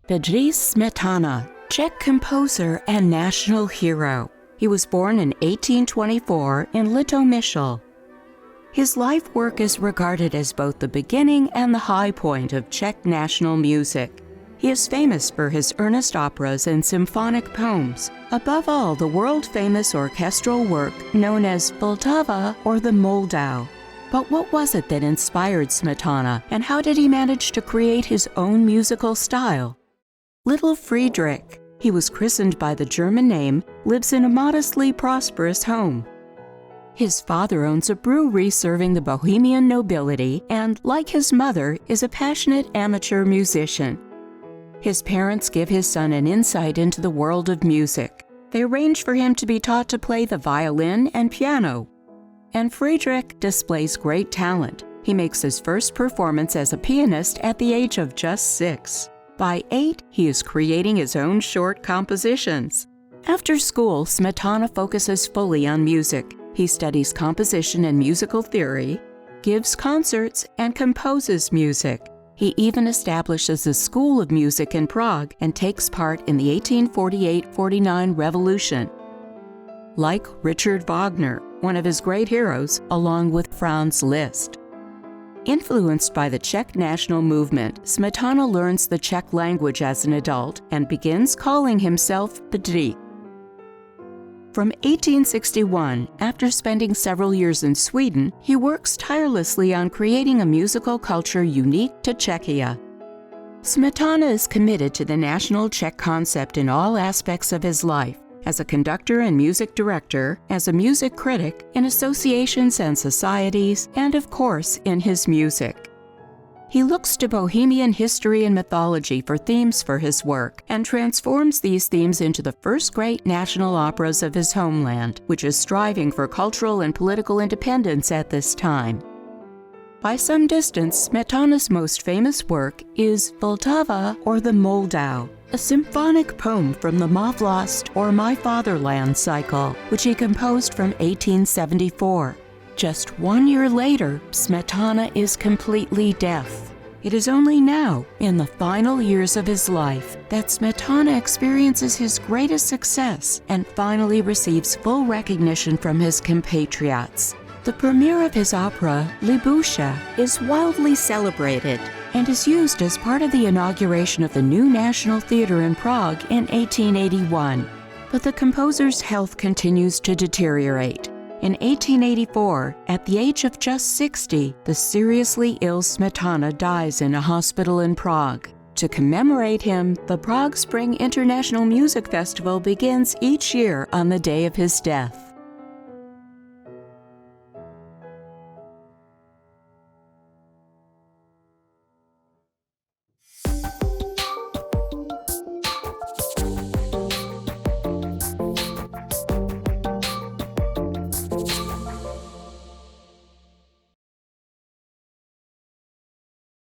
Bedřich Smetana, Czech composer and national hero. He was born in 1824 in Litomyšl. His life work is regarded as both the beginning and the high point of Czech national music. He is famous for his earnest operas and symphonic poems, above all the world-famous orchestral work known as Vltava or the Moldau. But what was it that inspired Smetana, and how did he manage to create his own musical style? Little Friedrich, he was christened by the German name, lives in a modestly prosperous home. His father owns a brewery serving the Bohemian nobility and, like his mother, is a passionate amateur musician. His parents give his son an insight into the world of music. They arrange for him to be taught to play the violin and piano. And Friedrich displays great talent. He makes his first performance as a pianist at the age of just 6. By 8, he is creating his own short compositions. After school, Smetana focuses fully on music. He studies composition and musical theory, gives concerts, and composes music. He even establishes a school of music in Prague and takes part in the 1848-49 revolution. Like Richard Wagner, one of his great heroes, along with Franz Liszt. Influenced by the Czech national movement, Smetana learns the Czech language as an adult and begins calling himself Bedřich. From 1861, after spending several years in Sweden, he works tirelessly on creating a musical culture unique to Czechia. Smetana is committed to the national Czech concept in all aspects of his life, as a conductor and music director, as a music critic, in associations and societies, and of course in his music. He looks to Bohemian history and mythology for themes for his work, and transforms these themes into the first great national operas of his homeland, which is striving for cultural and political independence at this time. By some distance, Smetana's most famous work is Vltava or the Moldau, a symphonic poem from the Vlast or My Fatherland cycle, which he composed from 1874. Just 1 year later, Smetana is completely deaf. It is only now, in the final years of his life, that Smetana experiences his greatest success and finally receives full recognition from his compatriots. The premiere of his opera, Libusha, is wildly celebrated and is used as part of the inauguration of the new National Theatre in Prague in 1881. But the composer's health continues to deteriorate. In 1884, at the age of just 60, the seriously ill Smetana dies in a hospital in Prague. To commemorate him, the Prague Spring International Music Festival begins each year on the day of his death.